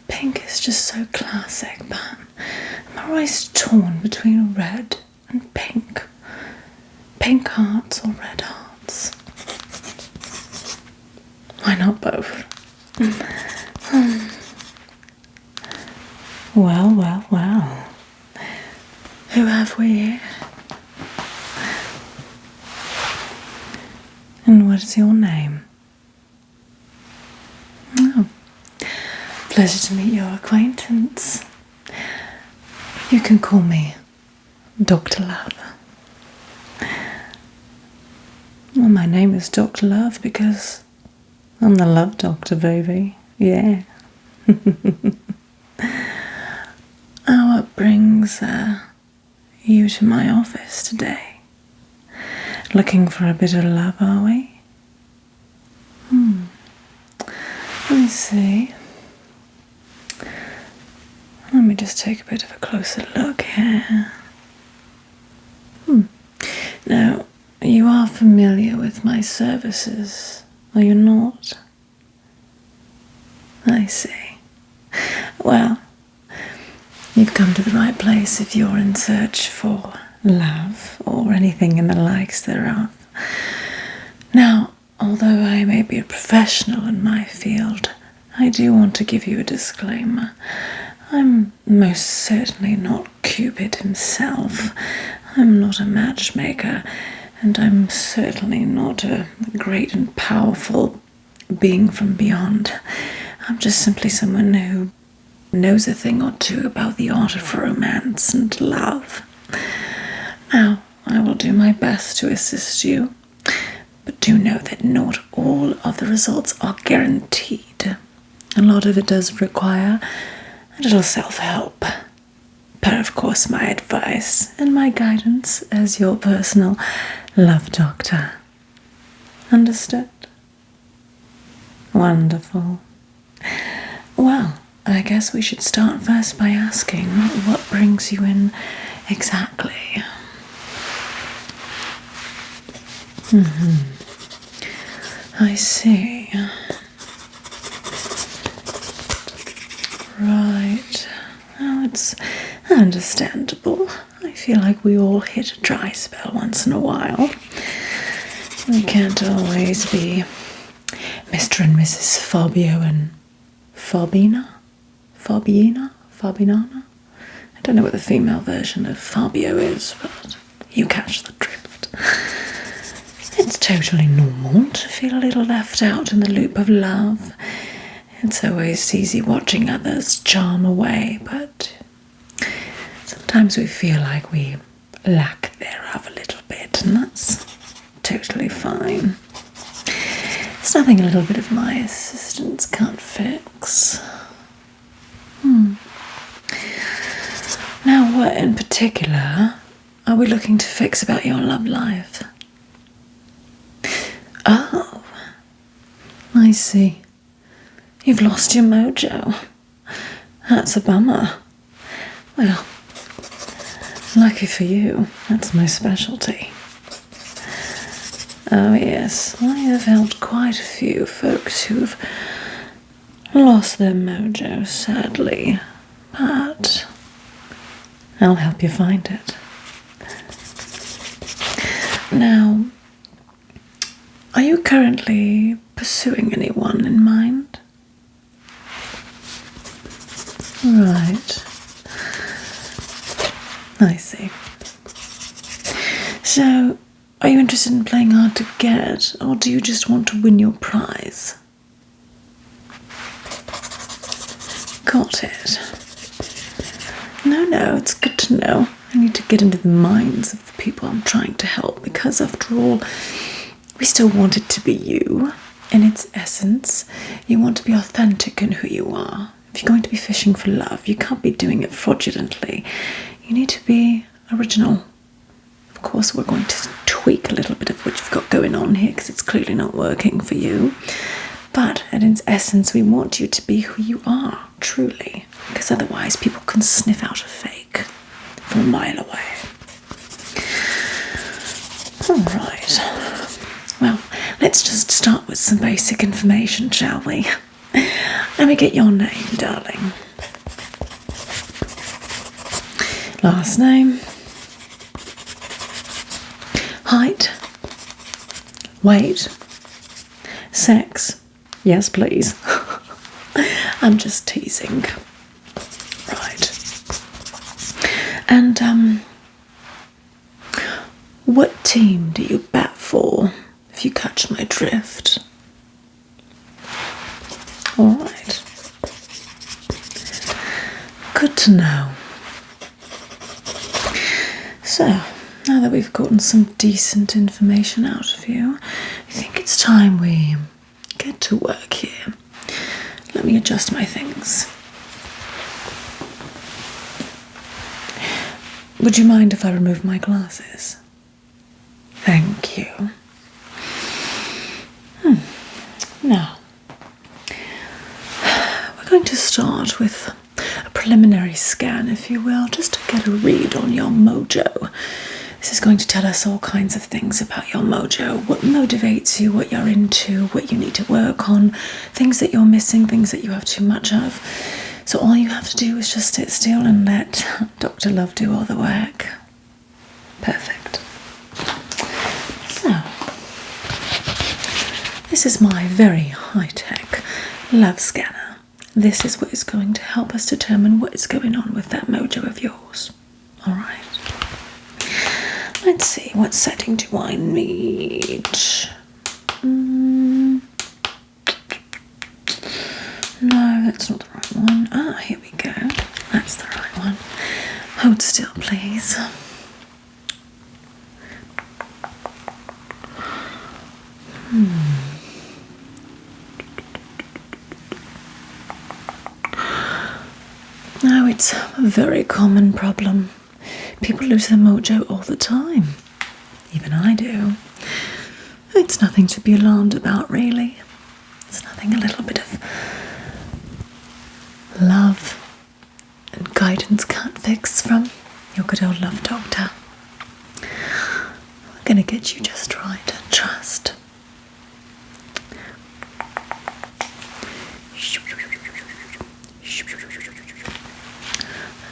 Pink is just so classic, but I'm always torn between red and pink. Pink hearts or red hearts. Why not both? Well, well, well. Who have we here? And what is your name? Oh, pleasure to meet your acquaintance. You can call me Dr. Love. Well, my name is Dr. Love because I'm the love doctor, baby. Yeah. What brings you to my office today? Looking for a bit of love, are we? Let me see. Let me just take a bit of a closer look here. Now, you are familiar with my services, are you not? I see. Well, you've come to the right place if you're in search for love or anything in the likes thereof. Now, although I may be a professional in my field, I do want to give you a disclaimer. I'm most certainly not Cupid himself. I'm not a matchmaker, and I'm certainly not a great and powerful being from beyond. I'm just simply someone who knows a thing or two about the art of romance and love. Now, I will do my best to assist you, but do know that not all of the results are guaranteed. A lot of it does require a little self-help. But of course, my advice and my guidance as your personal love doctor. Understood? Wonderful. Well, I guess we should start first by asking what brings you in exactly. I see. Right. Well, it's understandable. I feel like we all hit a dry spell once in a while. We can't always be Mr. and Mrs. Fabio and Fabinana? I don't know what the female version of Fabio is, but you catch the drift. It's totally normal to feel a little left out in the loop of love. It's always easy watching others charm away, but sometimes we feel like we lack thereof a little bit, and that's totally fine. It's nothing a little bit of my assistance can't fix. Now, what in particular are we looking to fix about your love life? Oh, I see. You've lost your mojo. That's a bummer. Well, lucky for you, that's my specialty. Oh yes, I have helped quite a few folks who've lost their mojo, sadly, but I'll help you find it. Now, are you currently pursuing anyone in mind? Right. I see. So, are you interested in playing hard to get, or do you just want to win your prize? Got it. No, it's good to know. I need to get into the minds of the people I'm trying to help, because after all, we still want it to be you. In its essence, you want to be authentic in who you are. If you're going to be fishing for love, you can't be doing it fraudulently. You need to be original. Of course, we're going to tweak a little bit of what you've got going on here, because it's clearly not working for you. But in its essence, we want you to be who you are, truly. Because otherwise, people can sniff out a fake from a mile away. All right. Well, let's just start with some basic information, shall we? Let me get your name, darling. Last name. Height. Weight. Sex. Yes, please. I'm just teasing. Right. And, what team do you bat for, if you catch my drift? Alright. Good to know. So, now that we've gotten some decent information out of you, I think it's time we get to work here. Let me adjust my things. Would you mind if I remove my glasses? Thank you. Now, we're going to start with a preliminary scan, if you will, just to get a read on your mojo. This is going to tell us all kinds of things about your mojo, what motivates you, what you're into, what you need to work on, things that you're missing, things that you have too much of. So all you have to do is just sit still and let Dr. Love do all the work. Perfect. So, this is my very high-tech love scanner. This is what is going to help us determine what is going on with that mojo of yours. Alright. Let's see, what setting do I need? No, that's not the right one. Ah, here we go. That's the right one. Hold still, please. Now, it's a very common problem. People lose their mojo all the time. Even I do. It's nothing to be alarmed about, really. It's nothing a little bit of love and guidance can't fix from your good old love doctor. We're going to get you just right. Trust.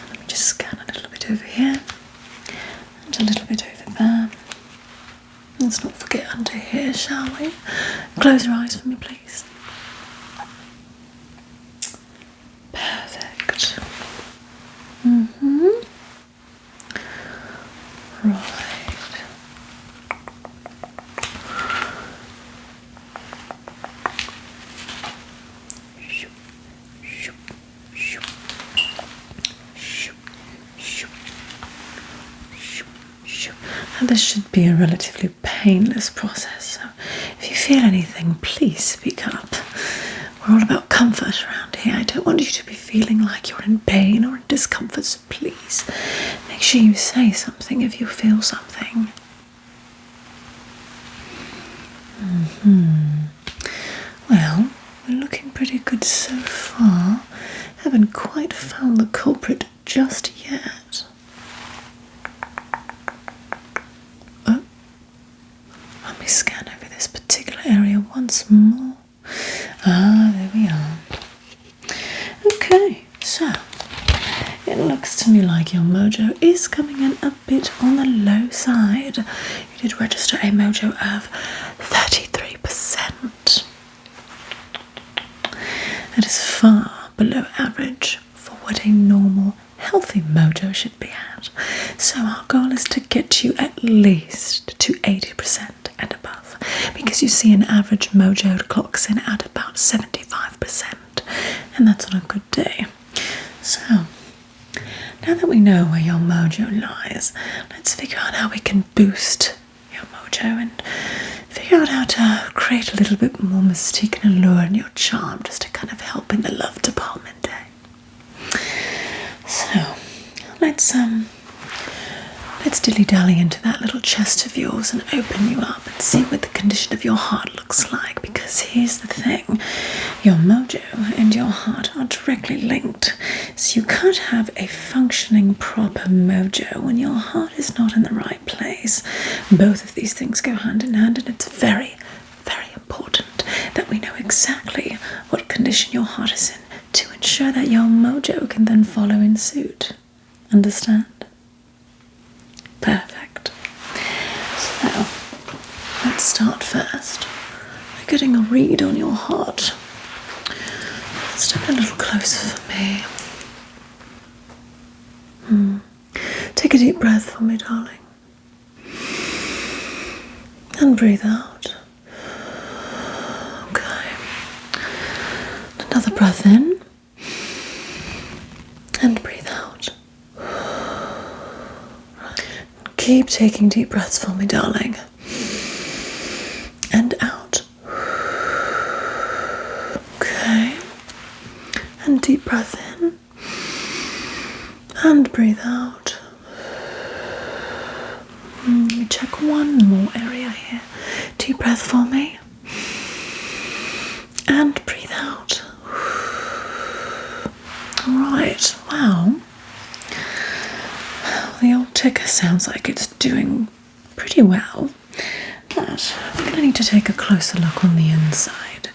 Let me just scan a little bit over here and a little bit over there. Let's not forget under here, shall we? Close your eyes for me, please. Perfect. Right. And this should be a relatively painless process, so if you feel anything, please speak up. We're all about comfort around here. I don't want you to be feeling like you're in pain or in discomfort, so please make sure you say something if you feel something. Well, we're looking pretty good so far. Haven't quite found the culprit just yet. Oh, let me scan over this particular area once more. Ah, there we are. Okay, so it looks to me like your mojo is coming in a bit on the low side. You did register a mojo of 33%. That is far below average for what a normal, healthy mojo should be at. So our goal is to get you at least to 80% and above, because you see an average mojo clocks in at about 75%, and that's on a good day. So, now that we know where your mojo lies, let's figure out how we can boost your mojo and figure out how to create a little bit more mystique and allure in your charm, just to kind of help in the love department, eh? So, let's dilly-dally into that little chest of yours and open you up and see what the condition of your heart looks like, because here's the thing, your mojo and your heart are directly linked, so you can't have a functioning proper mojo when your heart is not in the right place. Both of these things go hand in hand, and it's very, very exactly what condition your heart is in to ensure that your mojo can then follow in suit. Understand? Perfect. So, let's start first by getting a read on your heart. Step a little closer for me. Take a deep breath for me, darling. And breathe out. Okay. Another breath in. And breathe out. Keep taking deep breaths for me, darling. And out. Okay. And deep breath in. And breathe out. Let me check one more area here. Deep breath for me. And breathe out. Alright, wow. The old ticker sounds like it's doing pretty well. But we're going to need to take a closer look on the inside.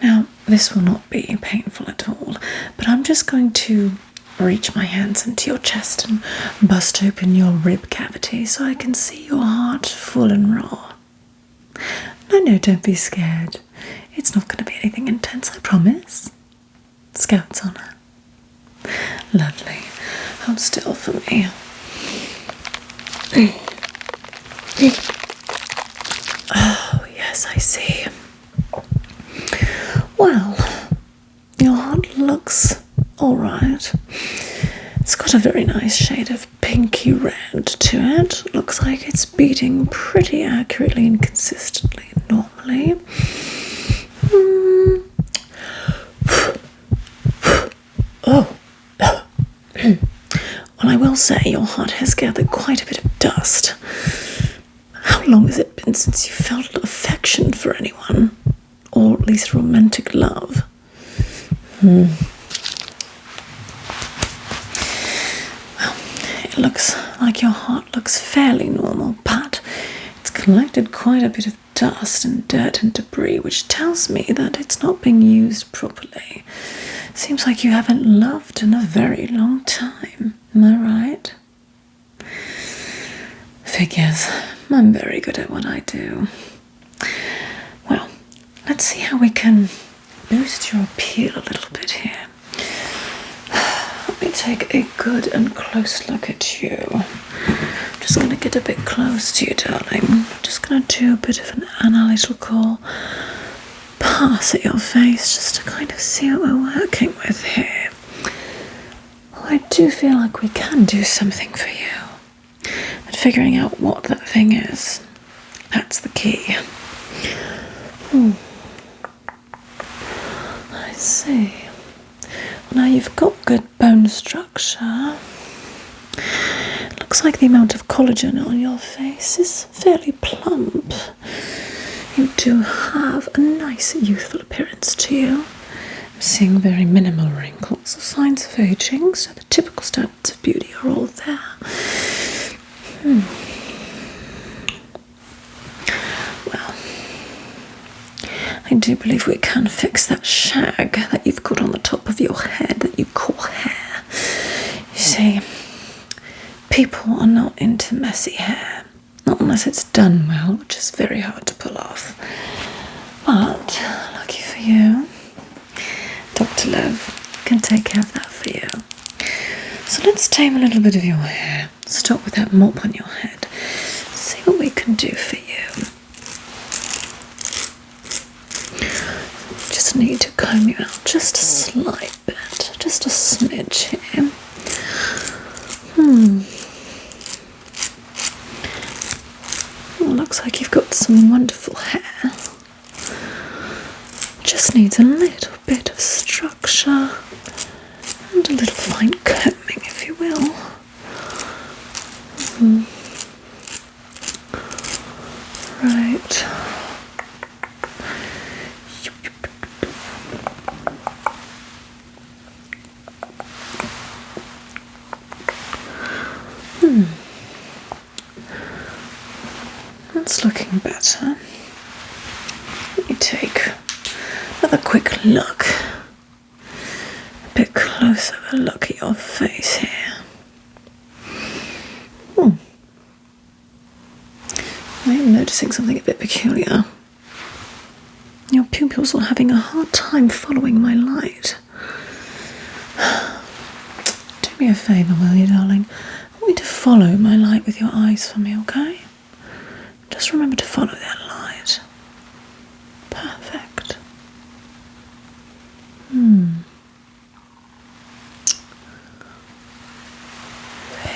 Now, this will not be painful at all, but I'm just going to reach my hands into your chest and bust open your rib cavity so I can see your heart full and raw. No, don't be scared. It's not going to be anything intense, I promise. Scout's honour. Lovely. Hold still for me. Oh, yes, I see. Well, your heart looks alright. It's got a very nice shade of pinky red to it. Looks like it's beating pretty accurately and consistently normally. Oh. Well, I will say your heart has gathered quite a bit of dust. How long has it been since you felt affection for anyone? Or at least romantic love? Well, it looks like your heart looks fairly normal, but it's collected quite a bit of dust and dirt and debris, which tells me that it's not being used properly. Seems like you haven't loved in a very long time. Am I right? Figures. I'm very good at what I do. Well, let's see how we can boost your appeal a little bit here. Let me take a good and close look at you. I'm just going to get a bit close to you, darling. I'm just going to do a bit of an analytical pass at your face just to kind of see what we're working with here. Well, I do feel like we can do something for you. But figuring out what that thing is, that's the key. I see. Well, now you've got good bone structure. Looks like the amount of collagen on your face is fairly plump. You do have a nice youthful appearance to you. I'm seeing very minimal wrinkles or signs of aging, so the typical standards of beauty are all there. Well, I do believe we can fix that shag that you've got on the top of your head that you call hair. You see, people are not into messy hair. Not unless it's done well, which is very hard to pull off. But, lucky for you, Dr. Love can take care of that for you. So let's tame a little bit of your hair. Start with that mop on your head. See what we can do for you. Just need to comb you out just a slight bit, just a smidge here. Looks like you've got some wonderful hair. Just needs a little bit of structure and a little fine combing, if you will. Right. That's looking better. Let me take another quick look. A bit closer of a look at your face here. I am noticing something a bit peculiar. Your pupils are having a hard time following my light. Do me a favour, will you, darling? I want you to follow my light with your eyes for me, okay? Just remember to follow that light. Perfect.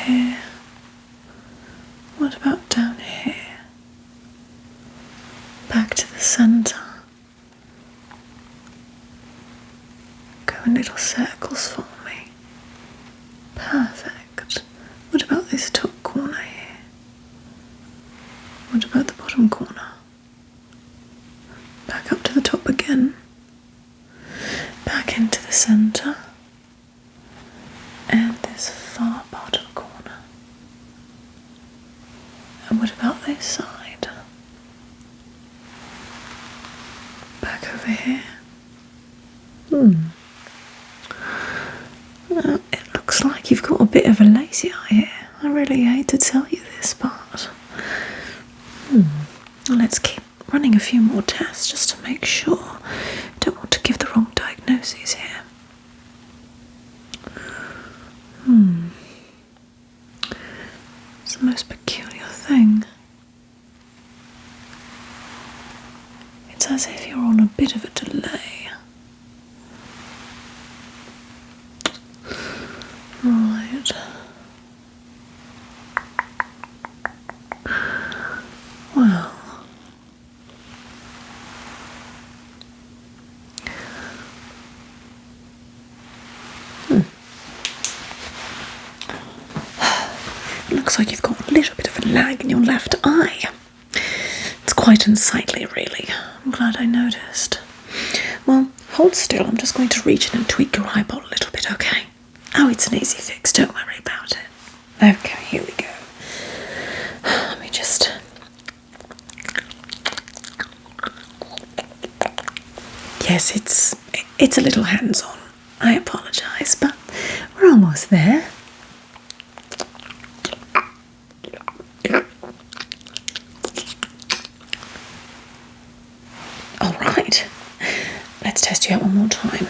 Here. What about down here? Back to the centre. Go in little circles for me. Perfect. What about this top corner here? What about the bottom corner? Back up to the top again. Back into the centre. And this far bottom corner. And what about this side? Back over here. Well, it looks like you've got a bit of a lazy eye here. I really hate to tell you this, but well, let's keep running a few more tests just to make sure. Don't want to give the wrong diagnoses here. It's the most peculiar thing. It's as if you're on a bit of a delay. Right. Well. It looks like you've got a little bit of a lag in your left eye. It's quite unsightly, really. I'm glad I noticed. Well, hold still. I'm just going to reach in and tweak your eyeball a little bit, okay? Oh, it's an easy fix. Don't worry about it. Okay, here we go. Let me just... Yes, it's a little hands-on. I apologise, but we're almost there. All right. Let's test you out one more time.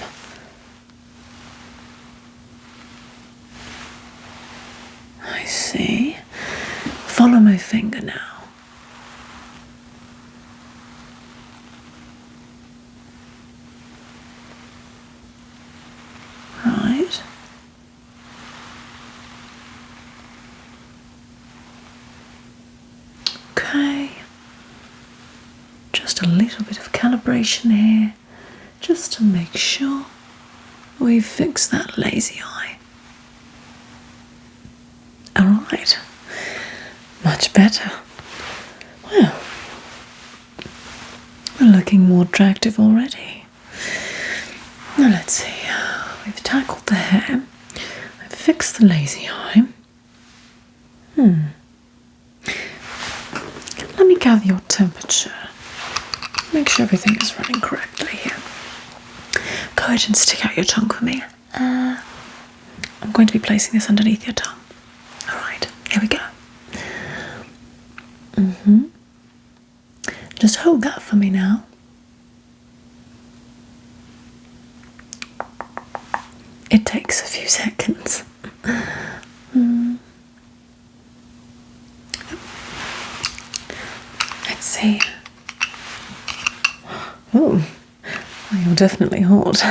I see. Follow my finger now. Right. Okay. Just a little bit of calibration here, just to make sure we fix that lazy eye. Alright, much better. Well, we're looking more attractive already. Now let's see, we've tackled the hair, I've fixed the lazy eye. Let me gather your temperature. Make sure everything is running correctly here. Go ahead and stick out your tongue for me. I'm going to be placing this underneath your tongue. Alright, here we go. Just hold that for me now. It takes a few seconds. Let's see. Oh, well, you're definitely hot.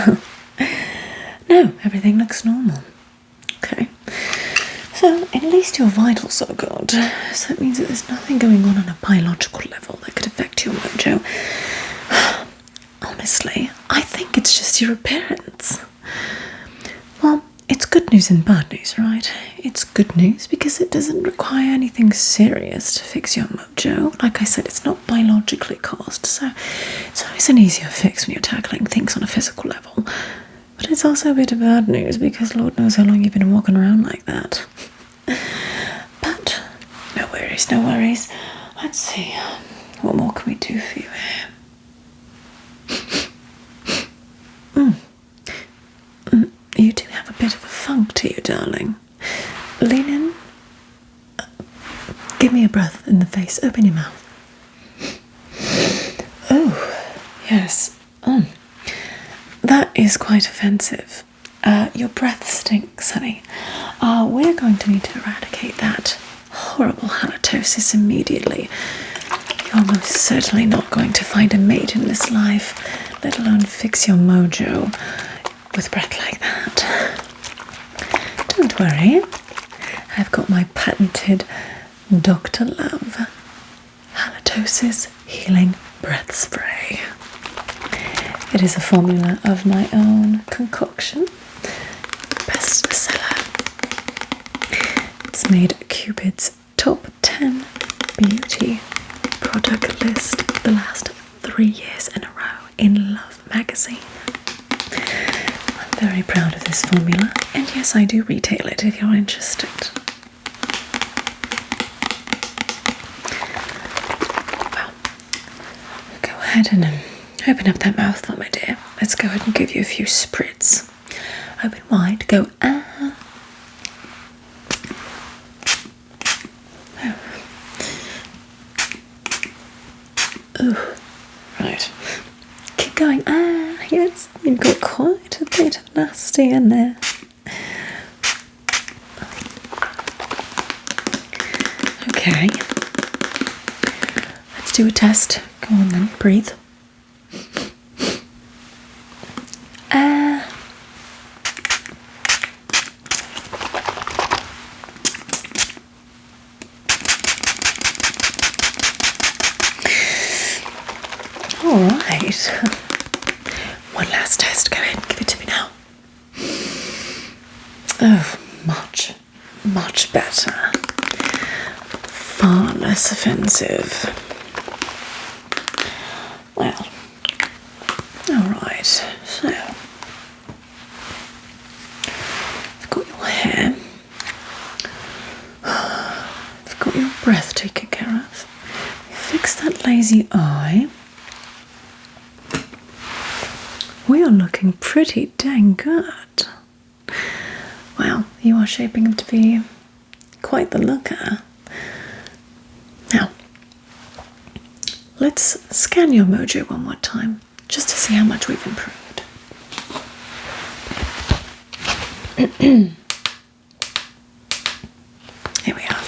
No, everything looks normal. Okay. So, at least your vitals are good. So that means that there's nothing going on a biological level that could affect your mojo. Honestly, I think it's just your appearance. Well, it's good news and bad news, right? It's good news because it doesn't require anything serious to fix your mojo. Like I said, it's not biologically caused, so it's always an easier fix when you're tackling things on a physical level. But it's also a bit of bad news because Lord knows how long you've been walking around like that. But no worries, no worries. Let's see, what more can we do for you here? You do have a bit of a funk to you, darling. Lean in. Give me a breath in the face. Open your mouth. Oh, yes. That is quite offensive. Your breath stinks, honey. We're going to need to eradicate that horrible halitosis immediately. You're most certainly not going to find a mate in this life, let alone fix your mojo with breath like that. Don't worry. I've got my patented Dr. Love halitosis healing breath spray. It is a formula of my own concoction. Bestseller. It's made Cupid's top 10 beauty product list the last 3 years in a row in Love magazine. I'm very proud of this formula, and yes, I do retail it if you're interested. Well, go ahead and open up that mouth for me, dear. Let's go ahead and give you a few spritz. Open wide, go ah. Oh. Right. Keep going. Ah, yes, you've got quite a bit of nasty in there. Okay. Let's do a test. Go on then, breathe. Alright. One last test. Go ahead, give it to me now. Oh, much better. Far less offensive. Well, alright, so I've got your hair. I've got your breath taken care of. Fix that lazy eye. We are looking pretty dang good. Well, you are shaping up to be quite the looker. Now, let's scan your mojo one more time, just to see how much we've improved. Here we are.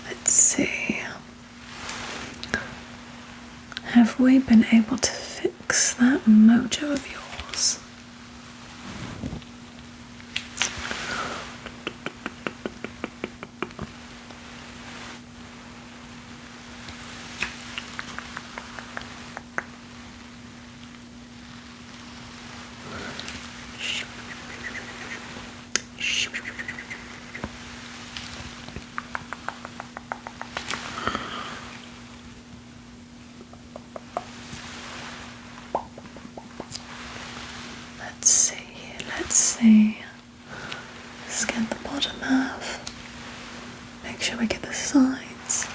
Let's see. Have we been able to fix that mojo of yours? Let's see. Scan the bottom half. Make sure we get the sides.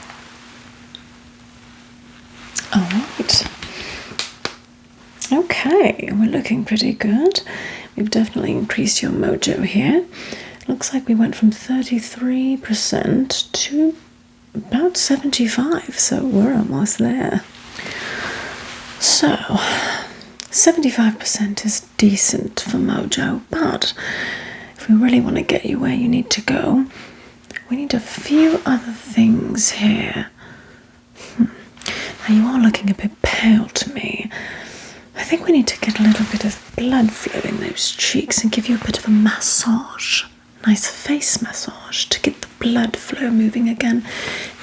Alright. Okay, we're looking pretty good. We've definitely increased your mojo here. Looks like we went from 33% to about 75%, so we're almost there. So 75% is decent for mojo, but if we really want to get you where you need to go, we need a few other things here. Now you are looking a bit pale to me. I think we need to get a little bit of blood flow in those cheeks and give you a bit of a massage. Nice face massage to get the blood flow moving again.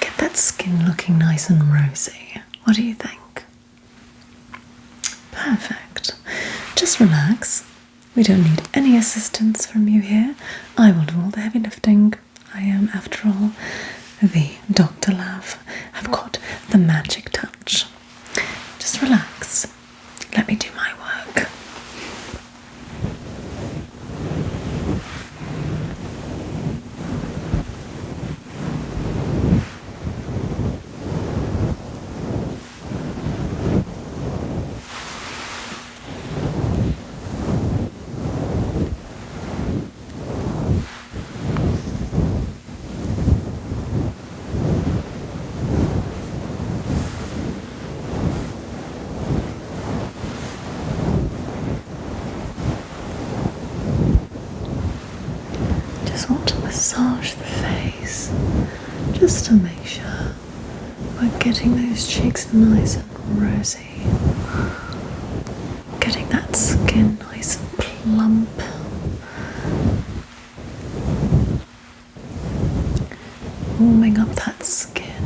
Get that skin looking nice and rosy. What do you think? Perfect. Just relax. We don't need any assistance from you here. I will do all the heavy lifting. I am, after all, the Dr. Love. I've got the magic touch. Just relax. Let me do my work. just want to massage the face just to make sure we're getting those cheeks nice and rosy, getting that skin nice and plump. Warming up that skin,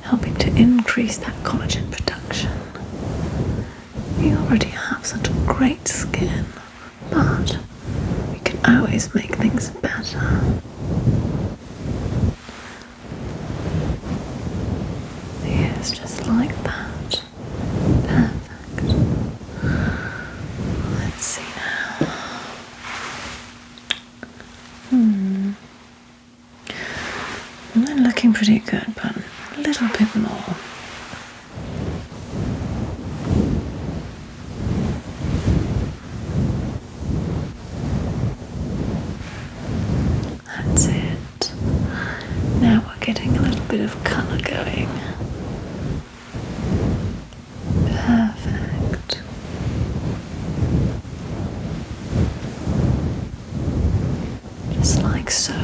helping to increase that collagen production. We already have such great skin, but we can always make things better. Yes, just like that. Perfect. Let's see now. They're looking pretty good, but a little bit more. That's it. Now we're getting a little bit of colour going. Perfect. Just like so.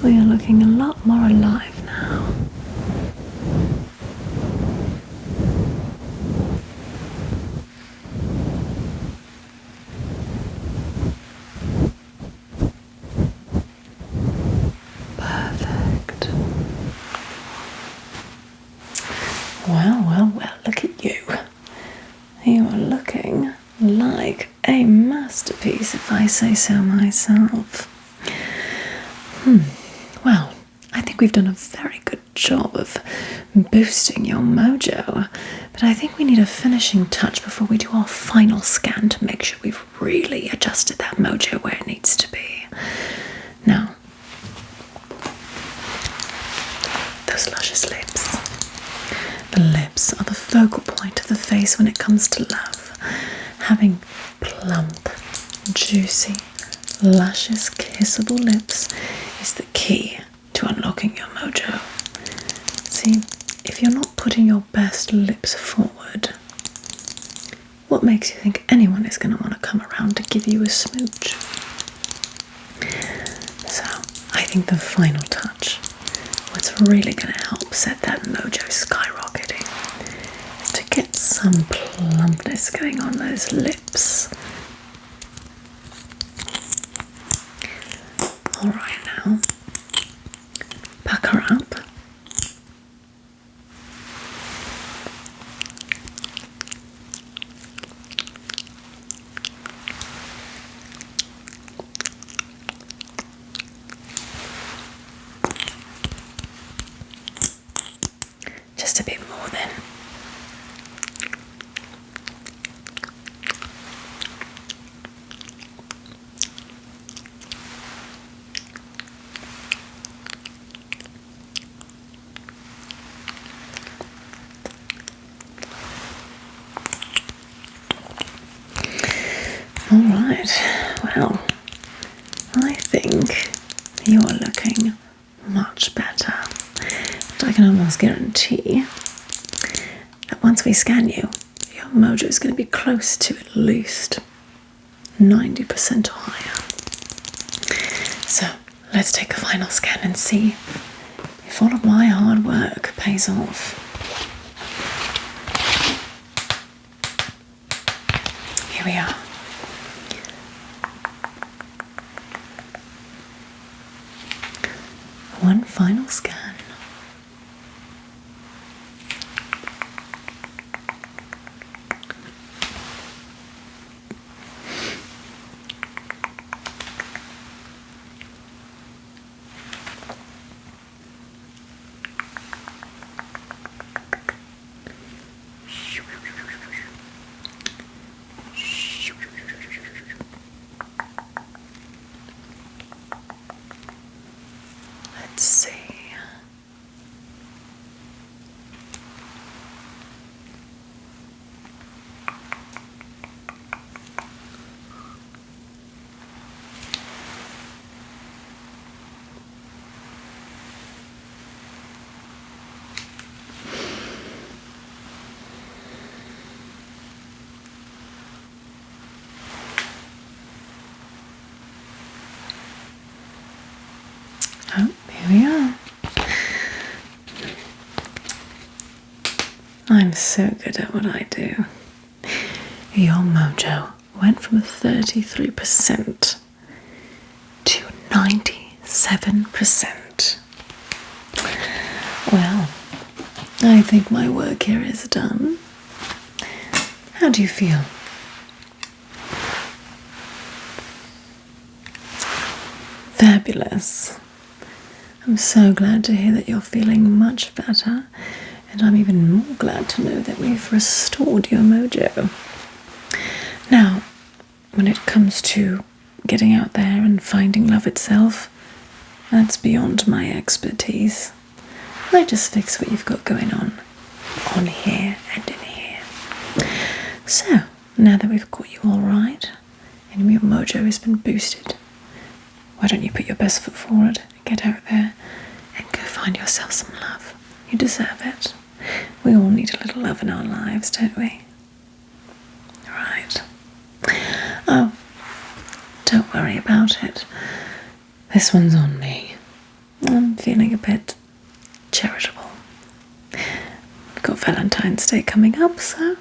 We are looking a lot more alive now. Perfect. Well, look at you. You are looking like a masterpiece, if I say so myself. Well, I think we've done a very good job of boosting your mojo, but I think we need a finishing touch before we do our final scan to make sure we've really adjusted that mojo where it needs to be. Now, those luscious lips. The lips are the focal point of the face when it comes to love. Having plump, juicy, luscious, kissable lips is the key to unlocking your mojo. See, if you're not putting your best lips forward, what makes you think anyone is going to want to come around to give you a smooch? So, I think the final touch, what's really going to help set that mojo skyrocketing, is to get some plumpness going on those lips. Alright now, pucker up. Just a bit more then. Alright, well, I think you are looking much better. But I can almost guarantee that once we scan you, your mojo is going to be close to at least 90% or higher. So let's take a final scan and see if all of my hard work pays off. Here we are. One final scan. Let's see. Here we are. I'm so good at what I do. Your mojo went from 33% to 97%. Well, I think my work here is done. How do you feel? Fabulous. I'm so glad to hear that you're feeling much better, and I'm even more glad to know that we've restored your mojo. Now, when it comes to getting out there and finding love itself, that's beyond my expertise. I just fix what you've got going on here and in here. So, now that we've got you all right, and your mojo has been boosted, why don't you put your best foot forward and get out there and go find yourself some love? You deserve it. We all need a little love in our lives, don't we? Right. Oh, don't worry about it. This one's on me. I'm feeling a bit charitable. We've got Valentine's Day coming up, so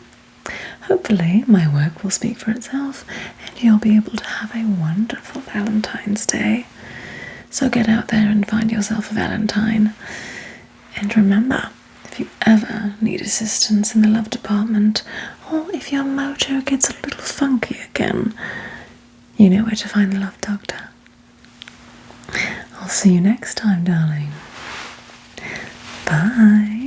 hopefully my work will speak for itself and you'll be able to have a wonderful Valentine's Day. So get out there and find yourself a Valentine. And remember, if you ever need assistance in the love department, or if your mojo gets a little funky again, you know where to find the love doctor. I'll see you next time, darling. Bye.